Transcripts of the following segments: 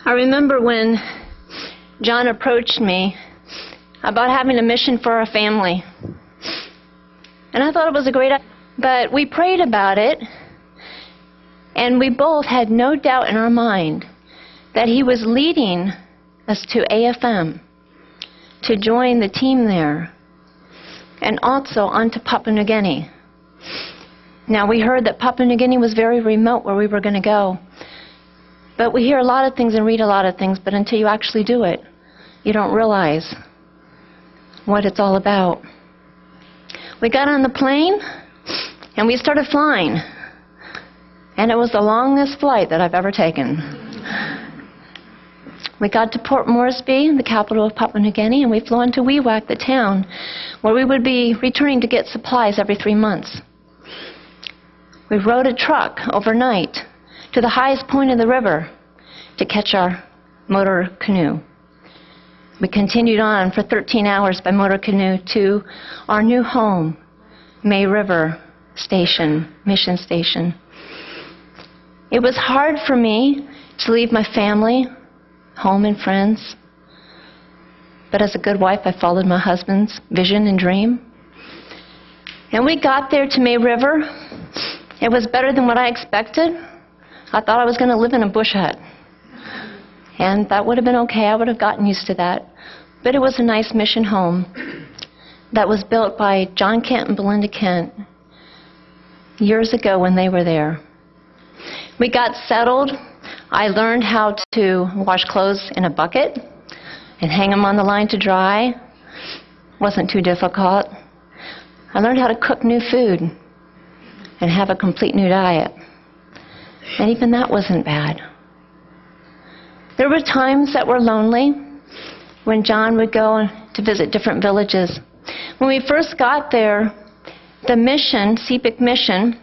I remember when John approached me about having a mission for our family. And I thought it was a great idea. But we prayed about it, and we both had no doubt in our mind that he was leading us to AFM, to join the team there, and also onto Papua New Guinea. Now, we heard that Papua New Guinea was very remote where we were going to go. But we hear a lot of things and read a lot of things, but until you actually do it, you don't realize what it's all about. We got on the plane, and we started flying. And it was the longest flight that I've ever taken. We got to Port Moresby, the capital of Papua New Guinea, and we flew into Wewak, the town, where we would be returning to get supplies every 3 months. We rode a truck overnight to the highest point of the river to catch our motor canoe. We continued on for 13 hours by motor canoe to our new home, May River Station, Mission Station. It was hard for me to leave my family, home and friends, but as a good wife, I followed my husband's vision and dream. And we got there to May River. It was better than what I expected. I thought I was going to live in a bush hut. And that would have been okay. I would have gotten used to that. But it was a nice mission home that was built by John Kent and Belinda Kent years ago when they were there. We got settled. I learned how to wash clothes in a bucket and hang them on the line to dry. Wasn't too difficult. I learned how to cook new food and have a complete new diet. And even that wasn't bad. There were times that were lonely when John would go to visit different villages. When we first got there, the mission, CPIC mission,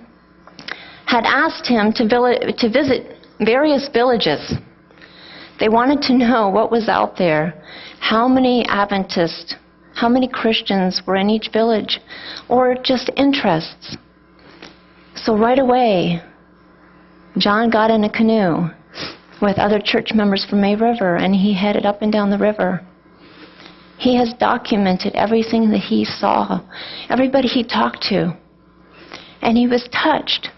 had asked him to visit various villages. They wanted to know what was out there, how many Adventists, how many Christians were in each village, or just interests. So right away, John got in a canoe with other church members from May River, and he headed up and down the river. He has documented everything that he saw, everybody he talked to, and he was touched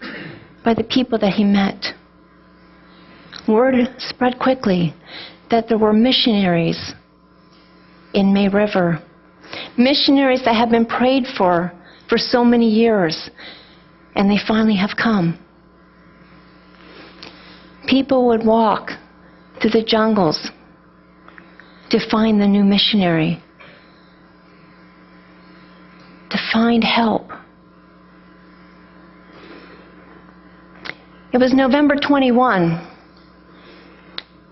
by the people that he met. Word spread quickly that there were missionaries in May River, missionaries that have been prayed for so many years, and they finally have come. People would walk through the jungles to find the new missionary, to find help. It was November 21.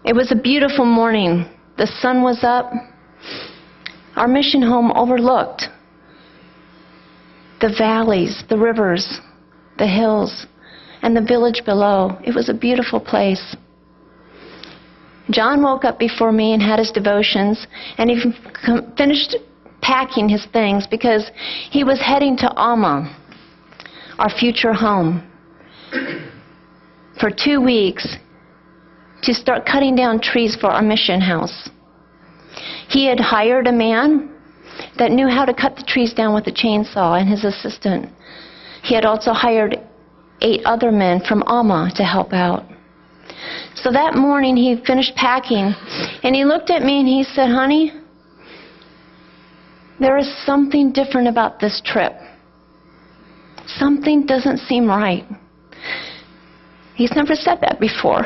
It was a beautiful morning. The sun was up. Our mission home overlooked the valleys, the rivers, the hills, and the village below. It was a beautiful place. John woke up before me and had his devotions, and he finished packing his things because he was heading to Alma, our future home, for 2 weeks to start cutting down trees for our mission house. He had hired a man that knew how to cut the trees down with a chainsaw, and his assistant. He had also hired 8 other men from Alma to help out. So that morning he finished packing, and he looked at me and he said, "Honey, there is something different about this trip. Something doesn't seem right." He's never said that before.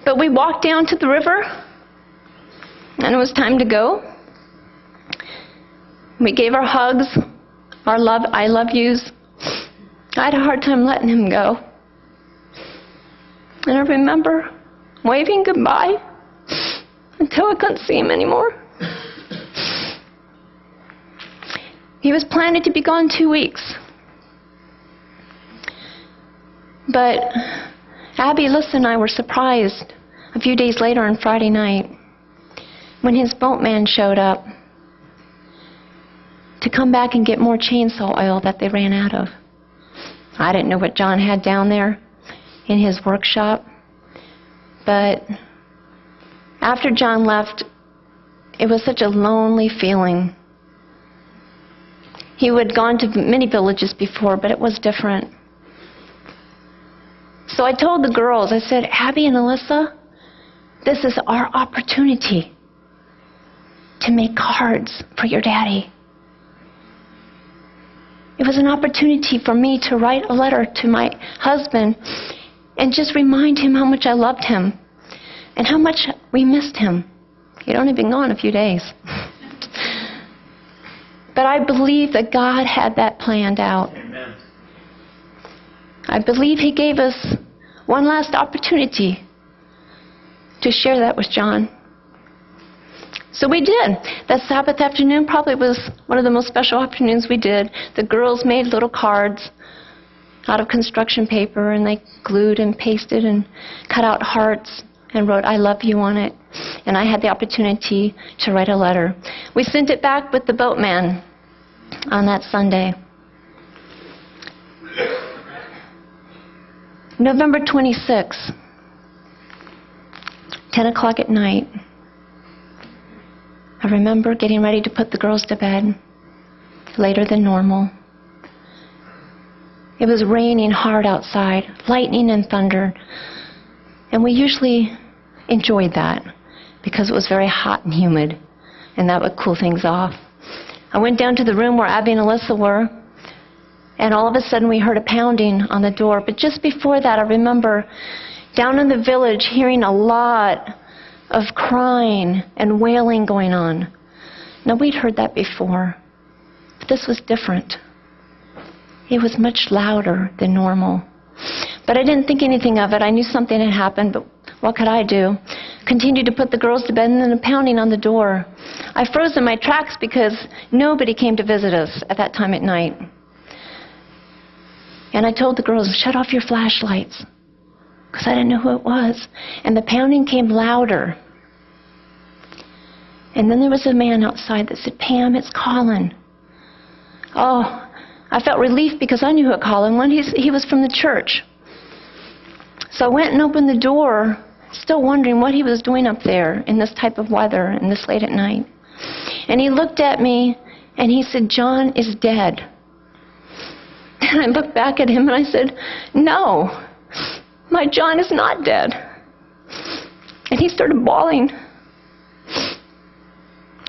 But we walked down to the river, and it was time to go. We gave our hugs, our I love yous. I had a hard time letting him go. And I remember waving goodbye until I couldn't see him anymore. He was planning to be gone 2 weeks. But Abby, Lissa, and I were surprised a few days later on Friday night when his boatman showed up to come back and get more chainsaw oil that they ran out of. I didn't know what John had down there. in his workshop. But after John left, it was such a lonely feeling. He had gone to many villages before, but it was different. So I told the girls, I said, Abby and Alyssa, this is our opportunity to make cards for your daddy. It was an opportunity for me to write a letter to my husband and just remind him how much I loved him and how much we missed him. He'd only been gone a few days. But I believe that God had that planned out. Amen. I believe He gave us one last opportunity to share that with John. So we did. That Sabbath afternoon probably was one of the most special afternoons we did. The girls made little cards out of construction paper, and they glued and pasted and cut out hearts and wrote, I love you on it. And I had the opportunity to write a letter. We sent it back with the boatman on that Sunday. November 26, 10 o'clock at night. I remember getting ready to put the girls to bed, later than normal. It was raining hard outside, lightning and thunder. And we usually enjoyed that because it was very hot and humid, and that would cool things off. I went down to the room where Abby and Alyssa were, and all of a sudden we heard a pounding on the door. But just before that, I remember down in the village hearing a lot of crying and wailing going on. Now, we'd heard that before, but this was different. It was much louder than normal. But I didn't think anything of it. I knew something had happened, but what could I do? Continued to put the girls to bed, and then a pounding on the door. I froze in my tracks because nobody came to visit us at that time at night. And I told the girls, shut off your flashlights, because I didn't know who it was. And the pounding came louder. And then there was a man outside that said, Pam, it's Colin. Oh, I felt relief because I knew who Colin was. He was from the church. So I went and opened the door, still wondering what he was doing up there in this type of weather and this late at night. And he looked at me and he said, John is dead. And I looked back at him and I said, no, my John is not dead. And he started bawling.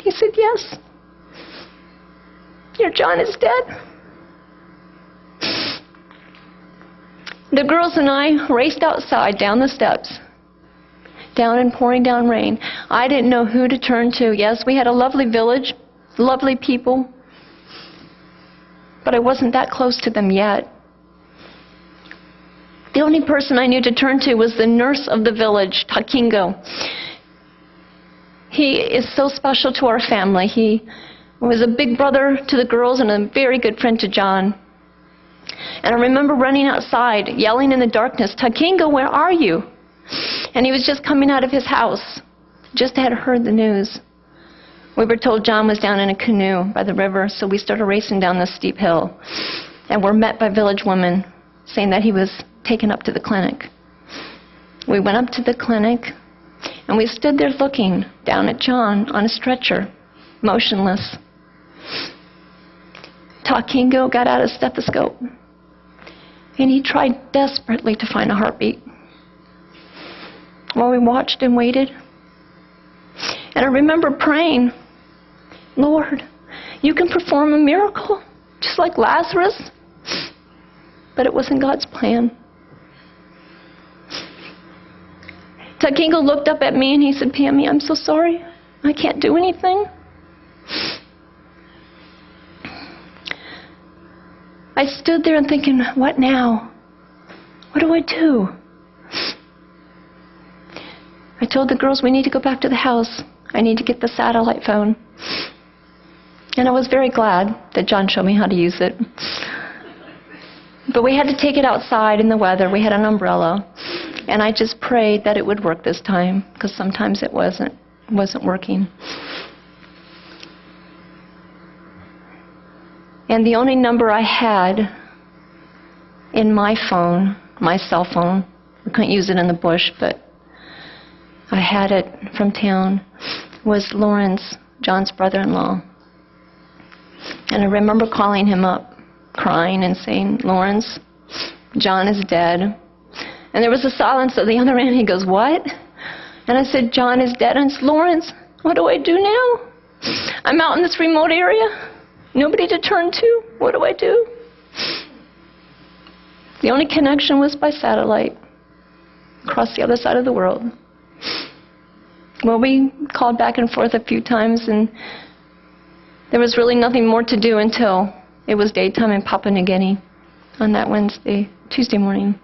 He said, yes, your John is dead. The girls and I raced outside down the steps, down in pouring down rain. I didn't know who to turn to. Yes, we had a lovely village, lovely people, but I wasn't that close to them yet. The only person I knew to turn to was the nurse of the village, Takingo. He is so special to our family. He was a big brother to the girls and a very good friend to John. And I remember running outside, yelling in the darkness, Takingo, where are you? And he was just coming out of his house, just had heard the news. We were told John was down in a canoe by the river, so we started racing down this steep hill. And were met by village women saying that he was taken up to the clinic. We went up to the clinic, and we stood there looking down at John on a stretcher, motionless. Takingo got out a stethoscope, and he tried desperately to find a heartbeat. While we watched and waited, and I remember praying, Lord, you can perform a miracle, just like Lazarus, but it wasn't God's plan. Takingo looked up at me and he said, Pammy, I'm so sorry. I can't do anything. I stood there and thinking, what now? What do I do? I told the girls, we need to go back to the house. I need to get the satellite phone. And I was very glad that John showed me how to use it. But we had to take it outside in the weather. We had an umbrella. And I just prayed that it would work this time, because sometimes it wasn't working. And the only number I had in my phone, my cell phone, We couldn't use it in the bush, but I had it from town. Was Lawrence, John's brother-in-law. And I remember calling him up, crying and saying, "Lawrence, John is dead." And there was a silence at the other end. He goes, "What?" And I said, "John is dead." And I said, "Lawrence, what do I do now? I'm out in this remote area. Nobody to turn to. What do I do?" The only connection was by satellite across the other side of the world. Well, we called back and forth a few times, and there was really nothing more to do until it was daytime in Papua New Guinea on that Tuesday morning.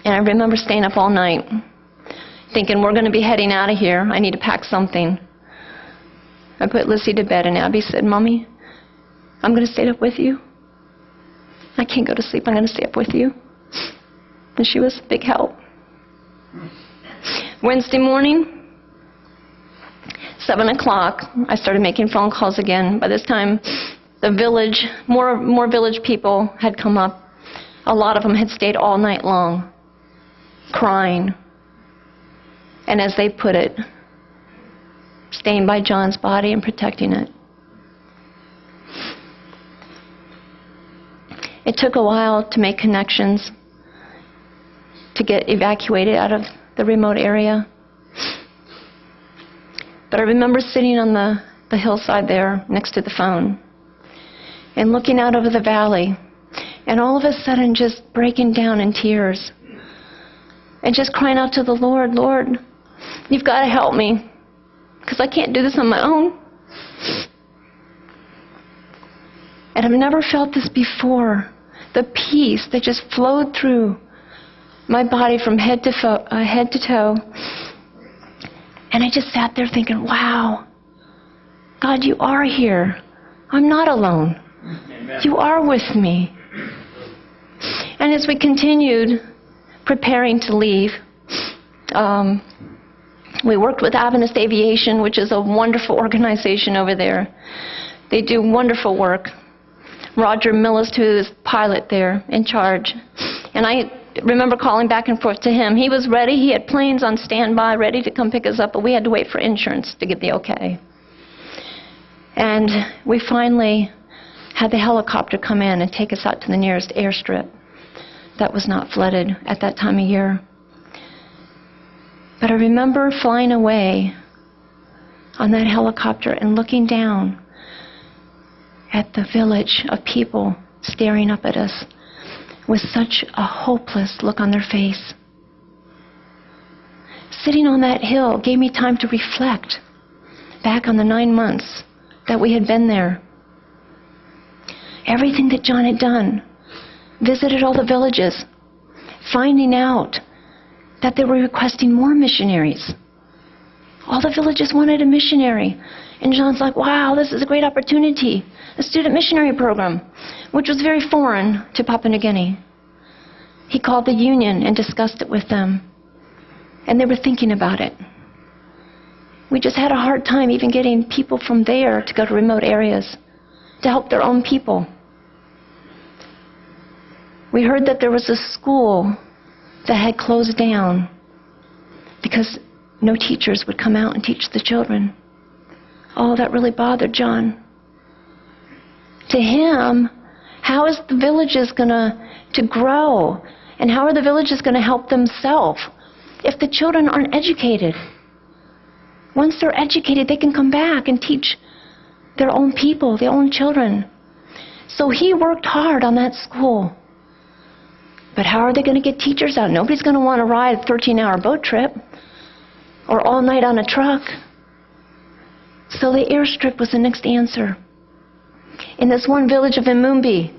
And I remember staying up all night thinking, we're going to be heading out of here. I need to pack something. I put Lissy to bed, and Abby said, "Mommy, I'm going to stay up with you. I can't go to sleep. I'm going to stay up with you." And she was a big help. Wednesday morning, 7 o'clock, I started making phone calls again. By this time, the village, more village people had come up. A lot of them had stayed all night long, crying. And as they put it, staying by John's body and protecting it. It took a while to make connections, to get evacuated out of the remote area. But I remember sitting on the hillside there next to the phone and looking out over the valley, and all of a sudden just breaking down in tears and just crying out to the Lord, "Lord, you've got to help me, because I can't do this on my own." And I've never felt this before, the peace that just flowed through my body from head to toe. And I just sat there thinking, wow, God, you are here. I'm not alone. Amen. You are with me. And as we continued preparing to leave, we worked with Adventist Aviation, which is a wonderful organization over there. They do wonderful work. Roger Millis, who is pilot there, in charge. And I remember calling back and forth to him. He was ready. He had planes on standby, ready to come pick us up, but we had to wait for insurance to get the okay. And we finally had the helicopter come in and take us out to the nearest airstrip that was not flooded at that time of year. But I remember flying away on that helicopter and looking down at the village of people staring up at us with such a hopeless look on their face. Sitting on that hill gave me time to reflect back on the 9 months that we had been there. Everything that John had done, visited all the villages, finding out that they were requesting more missionaries. All the villages wanted a missionary. And John's like, wow, this is a great opportunity. A student missionary program, which was very foreign to Papua New Guinea. He called the union and discussed it with them. And they were thinking about it. We just had a hard time even getting people from there to go to remote areas to help their own people. We heard that there was a school that had closed down because no teachers would come out and teach the children. Oh, that really bothered John. To him, how is the villages going to grow? And how are the villages going to help themselves if the children aren't educated? Once they're educated, they can come back and teach their own people, their own children. So he worked hard on that school. But how are they going to get teachers out? Nobody's going to want to ride a 13-hour boat trip or all night on a truck. So the airstrip was the next answer. In this one village of Imumbi,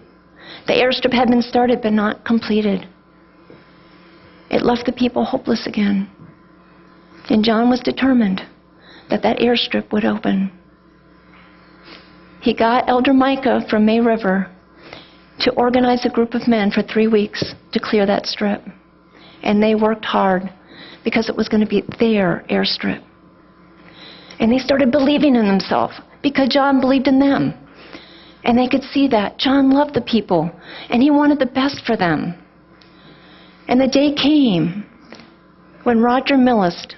the airstrip had been started but not completed. It left the people hopeless again. And John was determined that that airstrip would open. He got Elder Micah from May River to organize a group of men for 3 weeks to clear that strip. And they worked hard because it was going to be their airstrip. And they started believing in themselves because John believed in them. And they could see that John loved the people and he wanted the best for them. And the day came when Roger Millist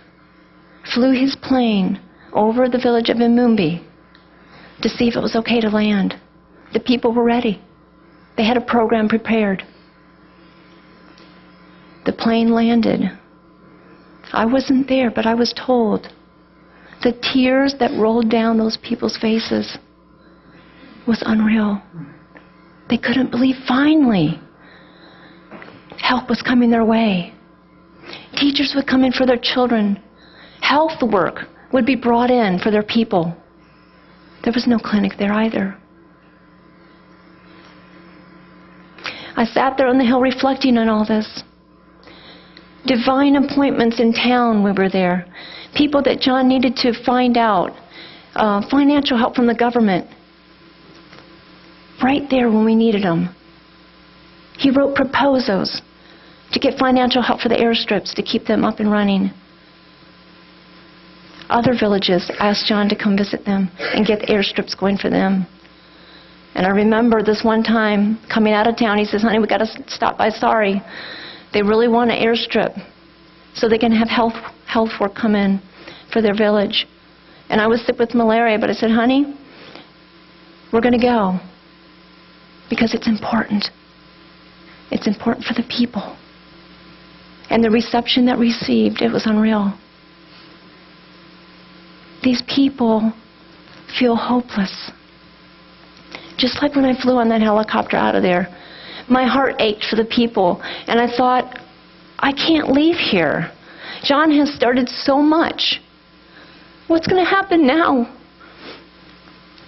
flew his plane over the village of Imumbi to see if it was okay to land. The people were ready. They had a program prepared. The plane landed. I wasn't there, but I was told the tears that rolled down those people's faces was unreal. They couldn't believe finally help was coming their way. Teachers would come in for their children. Health work would be brought in for their people. There was no clinic there either. I sat there on the hill reflecting on all this. Divine appointments in town, we were there. People that John needed to find out. Financial help from the government. Right there when we needed them. He wrote proposals to get financial help for the airstrips to keep them up and running. Other villages asked John to come visit them and get the airstrips going for them. And I remember this one time coming out of town, he says, honey, we got to stop by, sorry. They really want an airstrip so they can have health work come in for their village. And I was sick with malaria, but I said, honey, we're going to go because it's important. It's important for the people. And the reception that received, it was unreal. These people feel hopeless. Just like when I flew on that helicopter out of there, my heart ached for the people. And I thought, I can't leave here. John has started so much. What's going to happen now?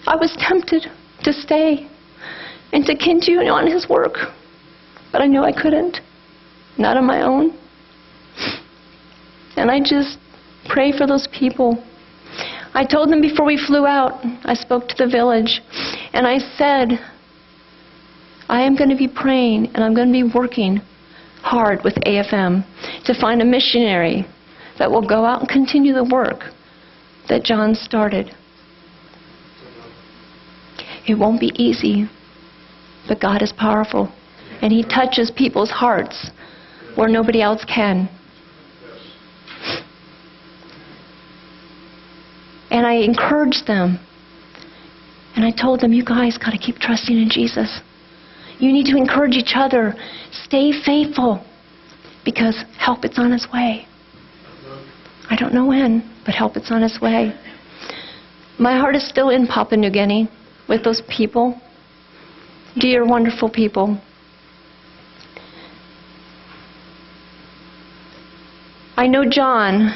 I was tempted to stay and to continue on his work. But I knew I couldn't. Not on my own. And I just pray for those people. I told them before we flew out, I spoke to the village, and I said, I am going to be praying and I'm going to be working hard with AFM to find a missionary that will go out and continue the work that John started. It won't be easy, but God is powerful, and He touches people's hearts where nobody else can. And I encouraged them, and I told them, you guys got to keep trusting in Jesus. You need to encourage each other. Stay faithful, because help is on its way. I don't know when, but help is on its way. My heart is still in Papua New Guinea with those people. Dear, wonderful people. I know John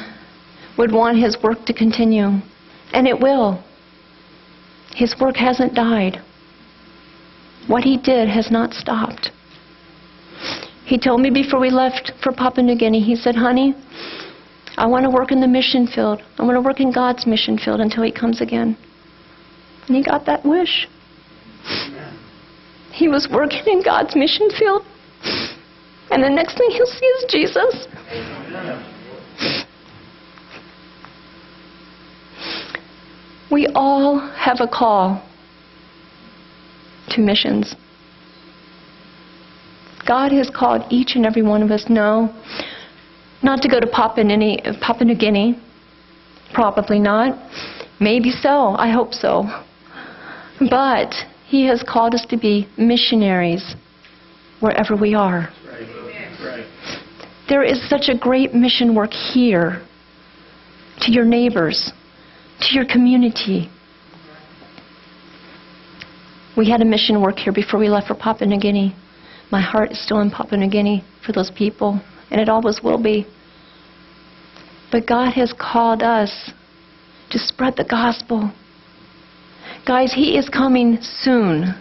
would want his work to continue, and it will. His work hasn't died. What he did has not stopped. He told me before we left for Papua New Guinea, he said, honey, I want to work in the mission field. I want to work in God's mission field until He comes again. And he got that wish. He was working in God's mission field, and the next thing he'll see is Jesus. We all have a call to missions. God has called each and every one of us, no, not to go to Papua New Guinea. Probably not. Maybe so. I hope so. But He has called us to be missionaries wherever we are. Right. There is such a great mission work here, to your neighbors, to your community. We had a mission work here before we left for Papua New Guinea. My heart is still in Papua New Guinea for those people, and it always will be. But God has called us to spread the gospel. Guys, He is coming soon,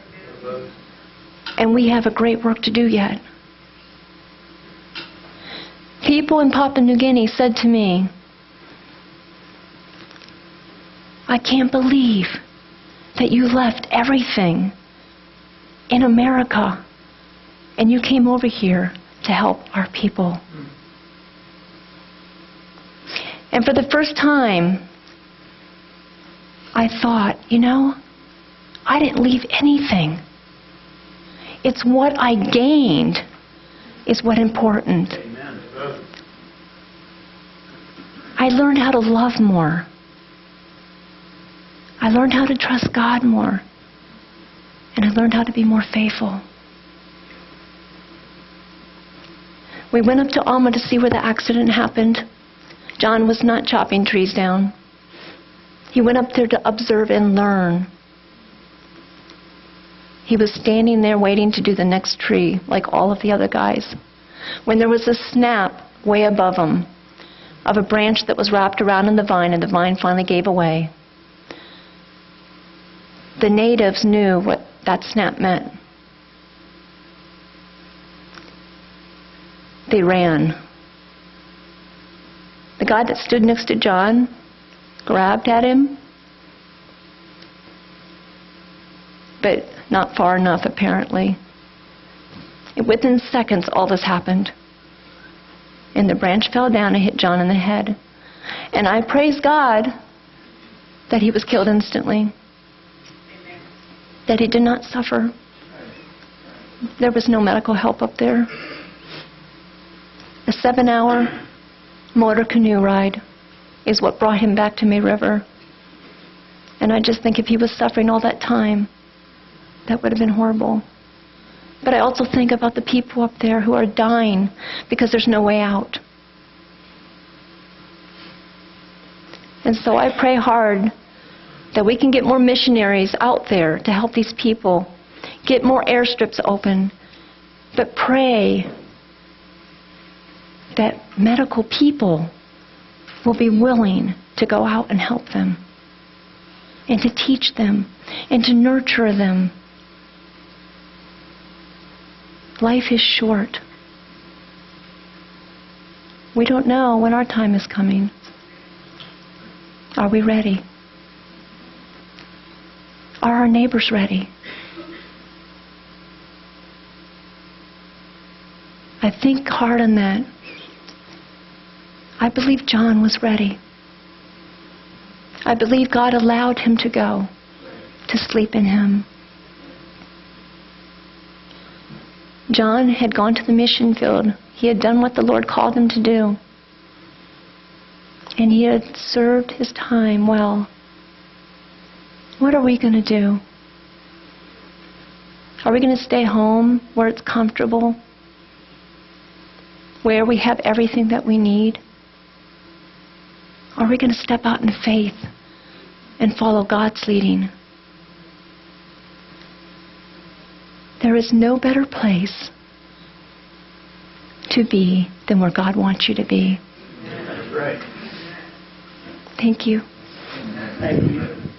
and we have a great work to do yet. People in Papua New Guinea said to me, I can't believe that you left everything in America and you came over here to help our people. And for the first time, I thought, I didn't leave anything. It's what I gained is what's important. Amen. I learned how to love more. I learned how to trust God more. And I learned how to be more faithful. We went up to Alma to see where the accident happened. John was not chopping trees down. He went up there to observe and learn. He was standing there waiting to do the next tree, like all of the other guys, when there was a snap way above him of a branch that was wrapped around in the vine, and the vine finally gave away. The natives knew what that snap meant. They ran. The guy that stood next to John grabbed at him, but not far enough, apparently. Within seconds, all this happened. And the branch fell down and hit John in the head. And I praise God that he was killed instantly. That he did not suffer. There was no medical help up there. A 7-hour motor canoe ride is what brought him back to May River. And I just think if he was suffering all that time, that would have been horrible. But I also think about the people up there who are dying because there's no way out. And so I pray hard that we can get more missionaries out there to help these people, get more airstrips open, but pray that medical people will be willing to go out and help them, and to teach them, and to nurture them. Life is short. We don't know when our time is coming. Are we ready? Are our neighbors ready? I think hard on that. I believe John was ready. I believe God allowed him to go, to sleep in him. John had gone to the mission field. He had done what the Lord called him to do. And he had served his time well. What are we going to do? Are we going to stay home where it's comfortable? Where we have everything that we need? Or are we going to step out in faith and follow God's leading? There is no better place to be than where God wants you to be. That's right. Thank you. Thank you.